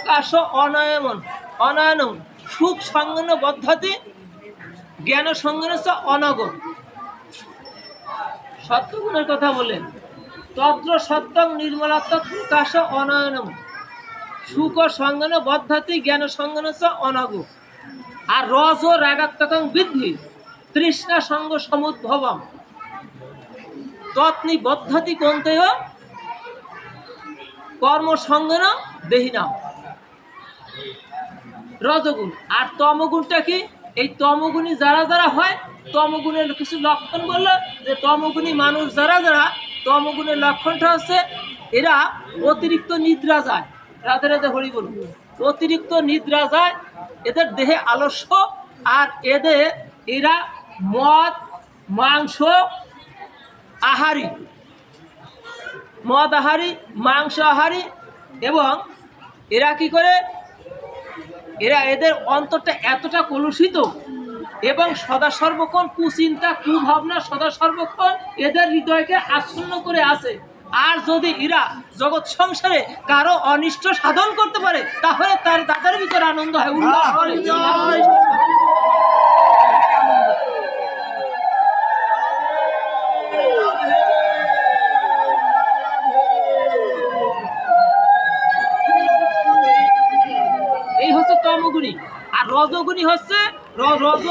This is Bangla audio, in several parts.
প্রকাশ অনয়মন অনয়নম সুখ সঙ্গন বদ্ধতি জ্ঞান সঙ্গন অনগ। সত্যগুণের কথা বলেন, তদ্র সত্যং নির্মলাত্মক প্রকাশ অনয়নম সুখ সঙ্গন বদ্ধতি জ্ঞান সঙ্গন অনগ। আর রজ ও রাগাত্মকং বৃদ্ধি তৃষ্ণা সঙ্গ সমুদ্ভবম তৎনি বদ্ধতি কন্তেয় কর্মসঙ্গন দেহিনাম। রজগুণ আর তমগুণটা কি? এই তমগুণী যারা যারা হয়, তমগুণের কিছু লক্ষণ বললো যে তমগুণী মানুষ যারা যারা, তমগুণের লক্ষণটা হচ্ছে এরা অতিরিক্ত নিদ্রা যায়। রাতে রাতে হরি বলুন, অতিরিক্ত নিদ্রা যায়, এদের দেহে আলস্য, আর এরা মদ মাংস আহারী, মদ আহারী, মাংস আহারী, এবং এরা কি করে, এদের অন্তরটা এতটা কলুষিত এবং সদা সর্বক্ষণ কুচিন্তা কুভাবনা সদা সর্বক্ষণ এদের হৃদয়কে আচ্ছন্ন করে আছে। আর যদি এরা জগৎ সংসারে কারো অনিষ্ট সাধন করতে পারে, তাহলে তাদের ভিতরে আনন্দ হয়, উল্লাস হয়। এই হচ্ছে তমগুণী। আর রজগুণী হচ্ছে রজ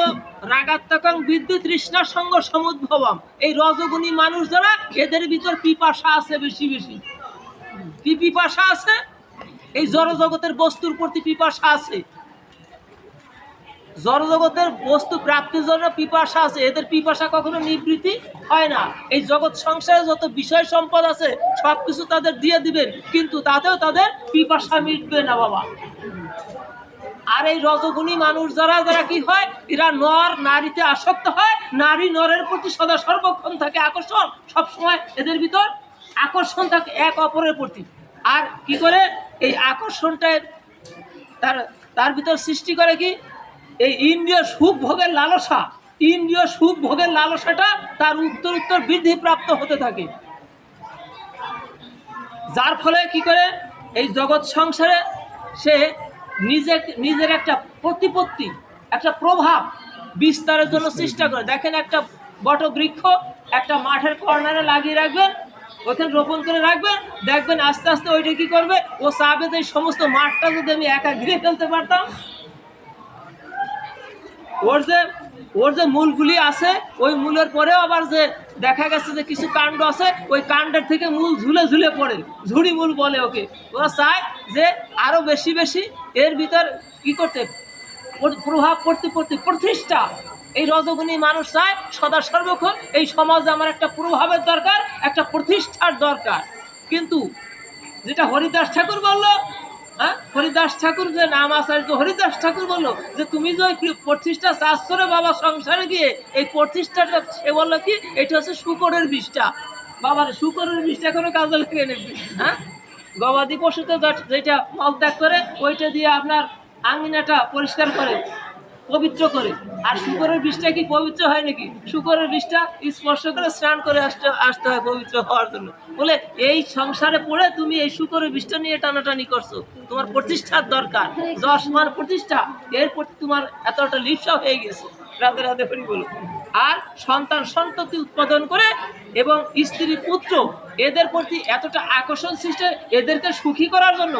রাগাত্মকং বিদ্যুৎ তৃষ্ণা সঙ্গ সমুদ্ভবম। এই রজগুণী মানুষ যারা, এদের ভিতর পিপাসা আছে, বেশি বেশি কি পিপাসা আছে? এই জড়জগতের বস্তুর প্রতি পিপাসা আছে, জড়জগতের বস্তু প্রাপ্তির জন্য পিপাসা আছে। এদের পিপাসা কখনো নিবৃত্তি হয় না। এই জগৎ সংসারে যত বিষয় সম্পদ আছে সব কিছু তাদের দিয়ে দিবেন, কিন্তু তাতেও তাদের পিপাসা মিটবে না বাবা। আর এই রজগুণী মানুষ যারা যারা কি হয়, এরা নর নারীতে আসক্ত হয়, নারী নরের প্রতি সদা সর্বক্ষণ থাকে আকর্ষণ, সবসময় এদের ভিতর আকর্ষণ থাকে এক অপরের প্রতি। আর কি করে এই আকর্ষণটা তার ভিতর সৃষ্টি করে কি, এই ইন্দ্রিয় সুখ ভোগের লালসা, ইন্দ্রিয় সুখ ভোগের লালসাটা তার উত্তর উত্তর বৃদ্ধি প্রাপ্ত হতে থাকে। যার ফলে কি করে এই জগৎ সংসারে সে নিজের একটা প্রতিপত্তি, একটা প্রভাব বিস্তারের জন্য চেষ্টা করে। দেখেন, একটা বটবৃক্ষ একটা মাঠের কর্নারে লাগিয়ে রাখবেন, ওখানে রোপণ করে রাখবেন, দেখবেন আস্তে আস্তে ওইটা কি করবে, ও চাবে যে সমস্ত মাঠটা যদি আমি একা ঘিরে ফেলতে পারতাম। ওর যে মূলগুলি আছে, ওই মূলের পরেও আবার যে দেখা গেছে যে কিছু কাণ্ড আছে, ওই কাণ্ডের থেকে মূল ঝুলে ঝুলে পড়ে, ঝুড়ি মূল বলে ওকে। ওরা চায় যে আরও বেশি বেশি এর ভিতর কি করতে, প্রভাব পড়তে প্রতিষ্ঠা। এই রজগুণী মানুষ চায় সদা সর্বক্ষণ এই সমাজে আমার একটা প্রভাবের দরকার, একটা প্রতিষ্ঠার দরকার। কিন্তু যেটা হরিদাস ঠাকুর বললো, হরিদাস ঠাকুর যে নাম আচার্য হরিদাস ঠাকুর বললো যে তুমি যে প্রতিষ্ঠা চাচ্ছ রে বাবা সংসারে গিয়ে, এই প্রতিষ্ঠাটা সে বললো কি, এটা হচ্ছে শুকরের বিষটা। বাবার শুকরের বিষটা কোনো কাজে লেগে নেবে। গবাদি পশুতে যেটা মলত্যাগ করে, ওইটা দিয়ে আপনার আঙিনাটা পরিষ্কার করে, পবিত্র করে। আর শুকরের বিষটা কি পবিত্র হয় নাকি? শুকরের বিষটা স্পর্শ করে স্নান করে আসতে হয় পবিত্র হওয়ার জন্য। বলে এই সংসারে পড়ে তুমি এই শুকরের বিষটা নিয়ে টানাটানি করছো, তোমার প্রতিষ্ঠার দরকার, যশমান প্রতিষ্ঠা, এর প্রতি তোমার এতটা লিপ্সা হয়ে গেছে। রাধে রাধে হরি বলো। আর সন্তান সন্ততি উৎপাদন করে এবং স্ত্রী পুত্র, এদের প্রতি এতটা আকর্ষণ সৃষ্টি, এদেরকে সুখী করার জন্য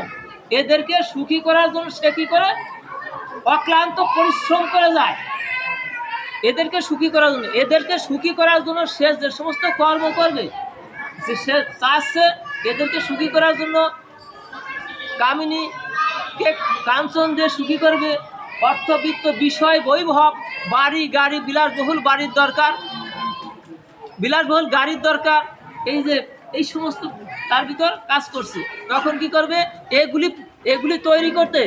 সে কি করে, অক্লান্ত পরিশ্রম করে যায় এদেরকে সুখী করার জন্য সে যে সমস্ত কর্ম করবে, যে সে চাচ্ছে এদেরকে সুখী করার জন্য কামিনীকে কাঞ্চন দিয়ে সুখী করবে, অর্থবিত্ত বিষয় বৈভব, বাড়ি গাড়ি, বিলাসবহুল বাড়ির দরকার, বিলাসবহুল গাড়ির দরকার, এই সমস্ত তার ভিতর কাজ করছে। তখন কি করবে, এগুলি তৈরি করতে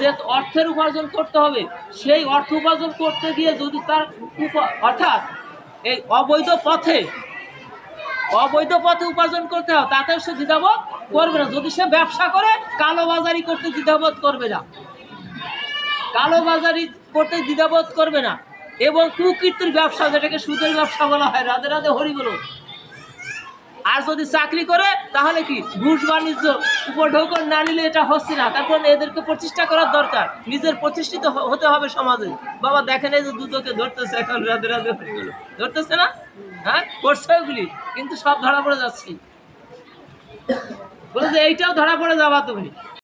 যে অর্থের উপার্জন করতে হবে, সেই অর্থ উপার্জন করতে গিয়ে যদি তার অর্থাৎ এই অবৈধ পথে উপার্জন করতে হয়, তাতেও সে দ্বিধাবোধ করবে না। যদি সে ব্যবসা করে, কালোবাজারি করতে দ্বিধাবোধ করবে না, এবং কুকীর্তির ব্যবসা, যেটাকে সুদের ব্যবসা বলা হয়। রাধে রাধে হরি বলো। আর যদি চাকরি করে তাহলে কি ঘুষ বাণিজ্য উপঢৌকন না নিলে এটা হচ্ছে না। তারপর এদেরকে প্রতিষ্ঠা করার দরকার, নিজের প্রতিষ্ঠিত হতে হবে সমাজে। বাবা দেখেন এই যে দুটোকে ধরতেছে, এখন রাধে রাধে হয়ে গেল, ধরতেছে না? হ্যাঁ, করছে ওগুলি, কিন্তু সব ধরা পড়ে যাচ্ছে। বলে যে এইটাও ধরা পড়ে যাবা তুমি।